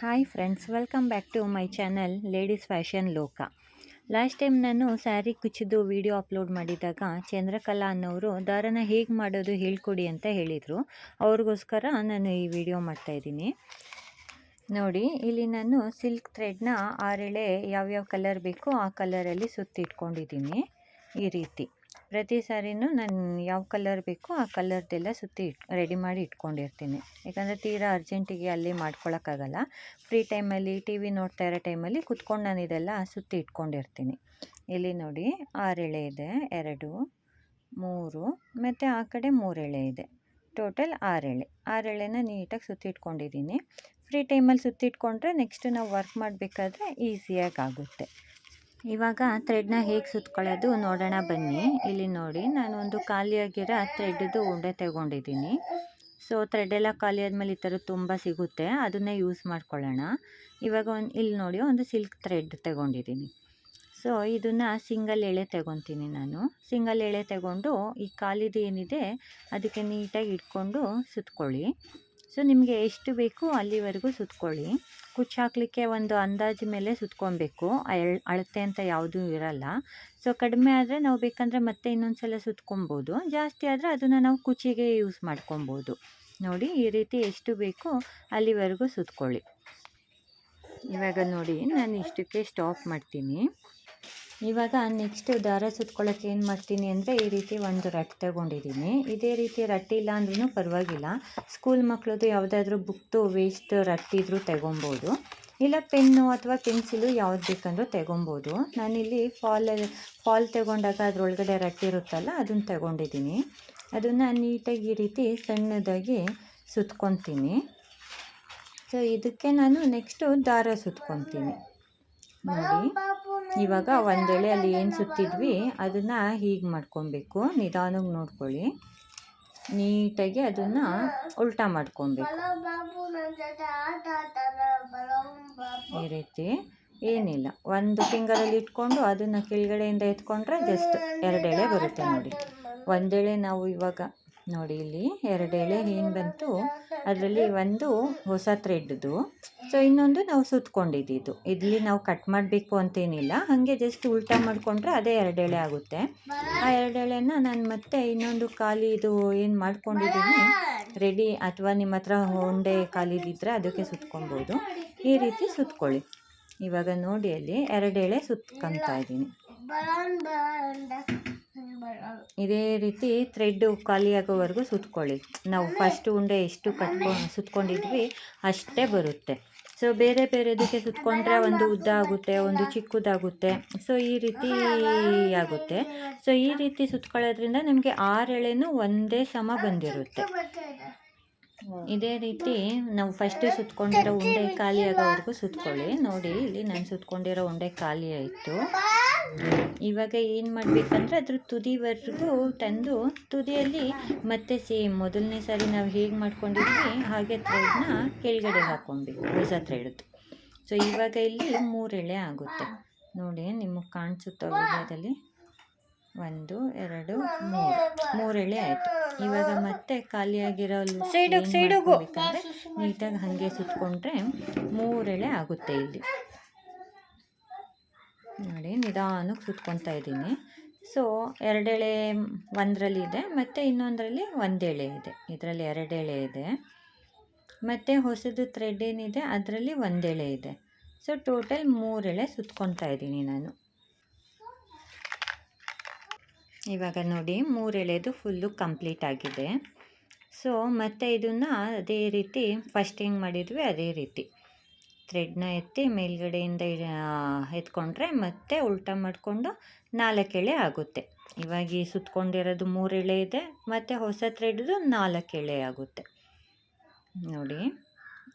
Hi friends, welcome back to my channel ladies fashion ಲೋಕ. Last time ನಾನು sari ಕುಚ್ಚಿದ್ದು video upload ಮಾಡಿದಾಗ ಚಂದ್ರಕಲಾ ಅನ್ನೋರು ದಾರನ ಹೇಗೆ ಮಾಡೋದು ಹೇಳ್ಕೊಡಿ ಅಂತ ಹೇಳಿದರು. ಅವ್ರಿಗೋಸ್ಕರ ನಾನು ಈ ವಿಡಿಯೋ ಮಾಡ್ತಾಯಿದ್ದೀನಿ. ನೋಡಿ, ಇಲ್ಲಿ ನಾನು ಸಿಲ್ಕ್ ಥ್ರೆಡ್ನ 6 ಎಳೆ ಯಾವ್ಯಾವ ಕಲರ್ ಬೇಕೋ ಆ ಕಲರಲ್ಲಿ ಸುತ್ತಿಟ್ಕೊಂಡಿದ್ದೀನಿ. ಈ ರೀತಿ ಪ್ರತಿ ಸಾರಿನೂ ನಾನು ಯಾವ ಕಲರ್ ಬೇಕೋ ಆ ಕಲರ್ದೆಲ್ಲ ಸುತ್ತಿ ರೆಡಿ ಮಾಡಿ ಇಟ್ಕೊಂಡಿರ್ತೀನಿ. ಯಾಕಂದರೆ ತೀರಾ ಅರ್ಜೆಂಟಿಗೆ ಅಲ್ಲಿ ಮಾಡ್ಕೊಳಕ್ಕಾಗಲ್ಲ. ಫ್ರೀ ಟೈಮಲ್ಲಿ ಟಿ ವಿ ನೋಡ್ತಾ ಇರೋ ಟೈಮಲ್ಲಿ ಕುತ್ಕೊಂಡು ನಾನು ಇದೆಲ್ಲ ಸುತ್ತಿ ಇಟ್ಕೊಂಡಿರ್ತೀನಿ. ಇಲ್ಲಿ ನೋಡಿ, 6 ಎಳೆ ಇದೆ, 2, 3 ಮತ್ತು ಆ ಕಡೆ 3 ಎಳೆ ಇದೆ. ಟೋಟಲ್ 6 ಎಳೆ. 6 ಎಳೆನ ನೀಟಾಗಿ ಸುತ್ತಿಟ್ಕೊಂಡಿದ್ದೀನಿ. ಫ್ರೀ ಟೈಮಲ್ಲಿ ಸುತ್ತಿಟ್ಕೊಂಡ್ರೆ ನೆಕ್ಸ್ಟ್ ನಾವು ವರ್ಕ್ ಮಾಡಬೇಕಾದ್ರೆ ಈಸಿಯಾಗಿ ಆಗುತ್ತೆ. ಇವಾಗ ಥ್ರೆಡ್ನ ಹೇಗೆ ಸುತ್ಕೊಳ್ಳೋದು ನೋಡೋಣ ಬನ್ನಿ. ಇಲ್ಲಿ ನೋಡಿ, ನಾನು ಒಂದು ಖಾಲಿಯಾಗಿರೋ ಥ್ರೆಡ್ದು ಉಂಡೆ ತಗೊಂಡಿದ್ದೀನಿ. ಸೊ ಥ್ರೆಡ್ಡೆಲ್ಲ ಖಾಲಿ ಆದಮೇಲೆ ಈ ಥರದ್ದು ತುಂಬ ಸಿಗುತ್ತೆ, ಅದನ್ನೇ ಯೂಸ್ ಮಾಡ್ಕೊಳ್ಳೋಣ. ಇವಾಗ ಇಲ್ಲಿ ನೋಡಿ, ಒಂದು ಸಿಲ್ಕ್ ಥ್ರೆಡ್ ತಗೊಂಡಿದ್ದೀನಿ. ಸೊ ಇದನ್ನು ಸಿಂಗಲ್ ಎಳೆ ತಗೊತೀನಿ ನಾನು. ಸಿಂಗಲ್ ಎಳೆ ತಗೊಂಡು ಈ ಖಾಲಿದು ಏನಿದೆ ಅದಕ್ಕೆ ನೀಟಾಗಿ ಇಟ್ಕೊಂಡು ಸುತ್ಕೊಳ್ಳಿ. ಸೊ ನಿಮಗೆ ಎಷ್ಟು ಬೇಕು ಅಲ್ಲಿವರೆಗೂ ಸುತ್ಕೊಳ್ಳಿ. ಕುಚ್ಚು ಹಾಕಲಿಕ್ಕೆ ಒಂದು ಅಂದಾಜು ಮೇಲೆ ಸುತ್ಕೊಬೇಕು, ಅಳತೆ ಅಂತ ಯಾವುದೂ ಇರಲ್ಲ. ಸೊ ಕಡಿಮೆ ಆದರೆ ನಾವು ಬೇಕಂದರೆ ಮತ್ತೆ ಇನ್ನೊಂದು ಸಲ ಸುತ್ಕೊಬೋದು, ಜಾಸ್ತಿ ಆದರೆ ಅದನ್ನು ನಾವು ಕುಚ್ಚಿಗೆ ಯೂಸ್ ಮಾಡ್ಕೊಬೋದು. ನೋಡಿ, ಈ ರೀತಿ ಎಷ್ಟು ಬೇಕೋ ಅಲ್ಲಿವರೆಗೂ ಸುತ್ಕೊಳ್ಳಿ. ಇವಾಗ ನೋಡಿ, ನಾನು ಇಷ್ಟಕ್ಕೆ ಸ್ಟಾಪ್ ಮಾಡ್ತೀನಿ. ಇವಾಗ ನೆಕ್ಸ್ಟ್ ದಾರ ಸುತ್ಕೊಳ್ಳೋಕೆ ಏನು ಮಾಡ್ತೀನಿ ಅಂದರೆ, ಈ ರೀತಿ ಒಂದು ರಟ್ ತಗೊಂಡಿದ್ದೀನಿ. ಇದೇ ರೀತಿ ರಟ್ಟಿಲ್ಲ ಅಂದ್ರೂ ಪರವಾಗಿಲ್ಲ, ಸ್ಕೂಲ್ ಮಕ್ಕಳದು ಯಾವುದಾದ್ರೂ ಬುಕ್ದು ವೇಸ್ಟ್ ರಟ್ಟಿದ್ರೂ ತಗೊಬೋದು, ಇಲ್ಲ ಪೆನ್ನು ಅಥವಾ ಪೆನ್ಸಿಲು ಯಾವ್ದು ಬೇಕಂದ್ರೂ ತಗೊಬೋದು. ನಾನಿಲ್ಲಿ ಫಾಲ್ ತಗೊಂಡಾಗ ಅದರೊಳಗಡೆ ರಟ್ಟಿರುತ್ತಲ್ಲ ಅದನ್ನು ತಗೊಂಡಿದ್ದೀನಿ. ಅದನ್ನು ನೀಟಾಗಿ ಈ ರೀತಿ ಸಣ್ಣದಾಗಿ ಸುತ್ಕೊತೀನಿ. ಸೊ ಇದಕ್ಕೆ ನಾನು ನೆಕ್ಸ್ಟು ದಾರ ಸುತ್ಕೊತೀನಿ. ನೋಡಿ, ಇವಾಗ ಒಂದೆಳೆ ಅಲ್ಲಿ ಏನು ಸುತ್ತಿದ್ವಿ ಅದನ್ನು ಹೀಗೆ ಮಾಡ್ಕೊಬೇಕು. ನಿಧಾನವಾಗಿ ನೋಡ್ಕೊಳ್ಳಿ, ನೀಟಾಗಿ ಅದನ್ನು ಉಲ್ಟಾ ಮಾಡ್ಕೊಬೇಕು. ಈ ರೀತಿ ಏನಿಲ್ಲ, ಒಂದು ಫಿಂಗರಲ್ಲಿ ಇಟ್ಕೊಂಡು ಅದನ್ನು ಕೆಳಗಡೆಯಿಂದ ಎತ್ಕೊಂಡ್ರೆ ಜಸ್ಟ್ 2 ಎಳೆ ಬರುತ್ತೆ. ನೋಡಿ, ಒಂದೆಳೆ ನಾವು ಇವಾಗ ನೋಡಿ ಇಲ್ಲಿ 2 ಎಳೆ ಏನು ಬಂತು, ಅದರಲ್ಲಿ ಒಂದು ಹೊಸ ಥ್ರೆಡ್ದು, ಸೊ ಇನ್ನೊಂದು ನಾವು ಸುತ್ಕೊಂಡಿದ್ದು. ಇಲ್ಲಿ ನಾವು ಕಟ್ ಮಾಡಬೇಕು ಅಂತೇನಿಲ್ಲ, ಹಾಗೆ ಜಸ್ಟ್ ಉಲ್ಟಾ ಮಾಡಿಕೊಂಡ್ರೆ ಅದೇ 2 ಎಳೆ ಆಗುತ್ತೆ. ಆ 2 ಎಳೆನ ನಾನು ಮತ್ತೆ ಇನ್ನೊಂದು ಖಾಲಿದು ಏನು ಮಾಡ್ಕೊಂಡಿದ್ದೀನಿ ರೆಡಿ, ಅಥವಾ ನಿಮ್ಮ ಹತ್ರ ಉಂಡೆ ಖಾಲಿದಿದ್ದರೆ ಅದಕ್ಕೆ ಸುತ್ಕೊಬೋದು. ಈ ರೀತಿ ಸುತ್ಕೊಳ್ಳಿ. ಇವಾಗ ನೋಡಿ, ಅಲ್ಲಿ 2 ಎಳೆ ಸುತ್ಕೊತಾ ಇದ್ದೀನಿ. ಇದೇ ರೀತಿ ಥ್ರೆಡ್ ಖಾಲಿ ಆಗೋವರೆಗೂ ಸುತ್ಕೊಳ್ಳಿ. ನಾವು ಫಸ್ಟ್ ಉಂಡೆ ಎಷ್ಟು ಸುತ್ಕೊಂಡಿದ್ವಿ ಅಷ್ಟೇ ಬರುತ್ತೆ. ಸೊ ಬೇರೆ ಬೇರೆದಕ್ಕೆ ಸುತ್ಕೊಂಡ್ರೆ ಒಂದು ಉದ್ದ ಆಗುತ್ತೆ, ಒಂದು ಚಿಕ್ಕದಾಗುತ್ತೆ. ಸೊ ಈ ರೀತಿ ಆಗುತ್ತೆ. ಸೊ ಈ ರೀತಿ ಸುತ್ಕೊಳ್ಳೋದ್ರಿಂದ ನಮಗೆ 6 ಎಳೆನೂ ಒಂದೇ ಸಮ ಬಂದಿರುತ್ತೆ. ಇದೇ ರೀತಿ ನಾವು ಫಸ್ಟ್ ಸುತ್ಕೊಂಡಿರೋ ಉಂಡೆ ಖಾಲಿ ಆಗೋವರೆಗೂ ಸುತ್ಕೊಳ್ಳಿ. ನೋಡಿ, ಇಲ್ಲಿ ನಾನು ಸುತ್ಕೊಂಡಿರೋ ಉಂಡೆ ಖಾಲಿ ಆಯಿತು. ಇವಾಗ ಏನು ಮಾಡಬೇಕಂದ್ರೆ ಅದ್ರ ತುದಿವರೆಗೂ ತಂದು ತುದಿಯಲ್ಲಿ ಮತ್ತೆ ಸೇಮ್ ಮೊದಲನೇ ಸಾರಿ ನಾವು ಹೇಗೆ ಮಾಡ್ಕೊಂಡಿದ್ವಿ ಹಾಗೆ ಥ್ರೆಡ್ನ ಕೆಳಗಡೆ ಹಾಕ್ಕೊಬೇಕು, ಹೊಸ ಥ್ರೆಡ್ದು. ಸೊ ಇವಾಗ ಇಲ್ಲಿ 3 ಎಳೆ ಆಗುತ್ತೆ. ನೋಡಿ, ನಿಮಗೆ ಕಾಣಿಸುತ್ತೋ ವಿಡಿಯೋದಲ್ಲಿ 1, 2, 3 ಎಳೆ ಆಯಿತು. ಇವಾಗ ಮತ್ತೆ ಖಾಲಿಯಾಗಿರೋ ಬೇಕಂದರೆ ನೀಟಾಗಿ ಹಾಗೆ ಸುತ್ಕೊಂಡ್ರೆ 3 ಎಳೆ ಆಗುತ್ತೆ. ಇಲ್ಲಿ ನೋಡಿ, ನಿಧಾನಕ್ಕೆ ಸುತ್ಕೊತಾ ಇದ್ದೀನಿ. ಸೊ 2 ಎಳೆ ಒಂದರಲ್ಲಿ ಇದೆ, ಮತ್ತು ಇನ್ನೊಂದರಲ್ಲಿ 1 ಎಳೆ ಇದೆ. ಇದರಲ್ಲಿ 2 ಎಳೆ ಇದೆ, ಮತ್ತು ಹೊಸದು ಥ್ರೆಡ್ ಏನಿದೆ ಅದರಲ್ಲಿ 1 ಎಳೆ ಇದೆ. ಸೊ ಟೋಟಲ್ 3 ಎಳೆ ಸುತ್ಕೊತಾ ಇದ್ದೀನಿ ನಾನು. ಇವಾಗ ನೋಡಿ, 3 ಎಳೆದು ಫುಲ್ಲು ಕಂಪ್ಲೀಟ್ ಆಗಿದೆ. ಸೊ ಮತ್ತೆ ಇದನ್ನು ಅದೇ ರೀತಿ ಫಸ್ಟ್ ಹೆಂಗೆ ಮಾಡಿದ್ವಿ ಅದೇ ರೀತಿ ಥ್ರೆಡ್ನ ಎತ್ತಿ ಮೇಲ್ಗಡೆಯಿಂದ ಎತ್ಕೊಂಡ್ರೆ ಮತ್ತೆ ಉಲ್ಟಾ ಮಾಡಿಕೊಂಡು 4 ಎಳೆ ಆಗುತ್ತೆ. ಇವಾಗ ಈ ಸುತ್ಕೊಂಡಿರೋದು 3 ಎಳೆ ಇದೆ, ಮತ್ತು ಹೊಸ ಥ್ರೆಡ್ದು 4 ಎಳೆ ಆಗುತ್ತೆ. ನೋಡಿ,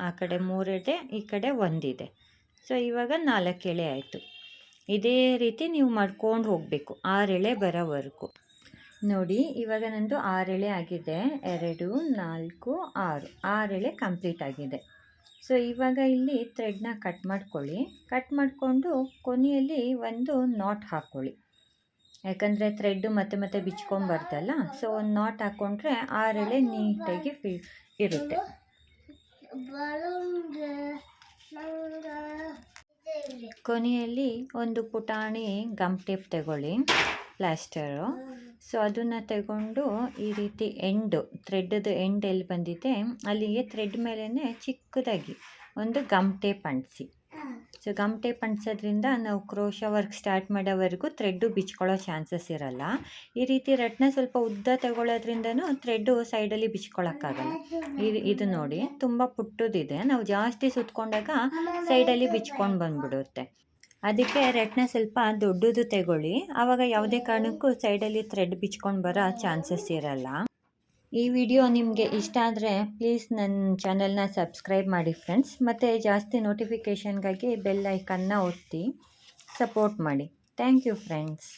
ಆ ಕಡೆ 3 ಇದೆ, ಈ ಕಡೆ 1 ಇದೆ. ಸೊ ಇವಾಗ 4 ಎಳೆ ಆಯಿತು. ಇದೇ ರೀತಿ ನೀವು ಮಾಡ್ಕೊಂಡು ಹೋಗಬೇಕು 6 ಎಳೆ ಬರೋವರೆಗೂ. ನೋಡಿ, ಇವಾಗ ನಂದು 6 ಎಳೆ ಆಗಿದೆ. 2, 4, 6 ಎಳೆ ಕಂಪ್ಲೀಟ್ ಆಗಿದೆ. ಸೊ ಇವಾಗ ಇಲ್ಲಿ ಥ್ರೆಡ್ನ ಕಟ್ ಮಾಡ್ಕೊಳ್ಳಿ. ಕಟ್ ಮಾಡಿಕೊಂಡು ಕೊನೆಯಲ್ಲಿ ಒಂದು ನಾಟ್ ಹಾಕ್ಕೊಳ್ಳಿ, ಯಾಕಂದರೆ ಥ್ರೆಡ್ಡು ಮತ್ತೆ ಮತ್ತೆ ಬಿಚ್ಕೊಂಬಾರ್ದಲ್ಲ. ಸೊ ಒಂದು ನಾಟ್ ಹಾಕ್ಕೊಂಡ್ರೆ 6 ಎಳೆ ನೀಟಾಗಿ ಇರುತ್ತೆ. ಕೊನೆಯಲ್ಲಿ ಒಂದು ಪುಟಾಣಿ ಗಮ್ ಟೇಪ್ ತಗೊಳ್ಳಿ, ಪ್ಲಾಸ್ಟರು. ಸೊ ಅದನ್ನು ತಗೊಂಡು ಈ ರೀತಿ ಥ್ರೆಡ್ದು ಎಂಡ್ ಎಲ್ಲಿ ಬಂದಿದೆ ಅಲ್ಲಿಗೆ ಥ್ರೆಡ್ ಮೇಲೇ ಚಿಕ್ಕದಾಗಿ ಒಂದು ಗಮ್ ಟೇಪ್ ಅಂಟಿಸಿ. ಸೊ ಗಮ್ ಟೇಪ್ ಅಂಟಿಸೋದ್ರಿಂದ ನಾವು ಕ್ರೋಶಾ ವರ್ಕ್ ಸ್ಟಾರ್ಟ್ ಮಾಡೋವರೆಗೂ ಥ್ರೆಡ್ಡು ಬಿಚ್ಕೊಳ್ಳೋ ಚಾನ್ಸಸ್ ಇರಲ್ಲ. ಈ ರೀತಿ ರಟ್ನ ಸ್ವಲ್ಪ ಉದ್ದ ತಗೊಳ್ಳೋದ್ರಿಂದನೂ ಥ್ರೆಡ್ಡು ಸೈಡಲ್ಲಿ ಬಿಚ್ಕೊಳ್ಳೋಕ್ಕಾಗಲ್ಲ. ಇದು ನೋಡಿ ತುಂಬ ಪುಟ್ಟದಿದೆ, ನಾವು ಜಾಸ್ತಿ ಸುತ್ಕೊಂಡಾಗ ಸೈಡಲ್ಲಿ ಬಿಚ್ಕೊಂಡು ಬಂದ್ಬಿಡುತ್ತೆ. ಅದಕ್ಕೆ ರಟ್ನ ಸ್ವಲ್ಪ ದೊಡ್ಡದು ತಗೊಳ್ಳಿ, ಆವಾಗ ಯಾವುದೇ ಕಾರಣಕ್ಕೂ ಸೈಡಲ್ಲಿ ಥ್ರೆಡ್ ಬಿಚ್ಕೊಂಡು ಬರೋ ಚಾನ್ಸಸ್ ಇರಲ್ಲ. ಈ ವಿಡಿಯೋ ನಿಮಗೆ ಇಷ್ಟ ಆದರೆ ಪ್ಲೀಸ್ ನನ್ನ ಚಾನಲ್ನ ಸಬ್ಸ್ಕ್ರೈಬ್ ಮಾಡಿ ಫ್ರೆಂಡ್ಸ್, ಮತ್ತು ಜಾಸ್ತಿ ನೋಟಿಫಿಕೇಷನ್ಗಾಗಿ ಬೆಲ್ ಐಕನ್ನ ಒತ್ತಿ ಸಪೋರ್ಟ್ ಮಾಡಿ. Thank you friends.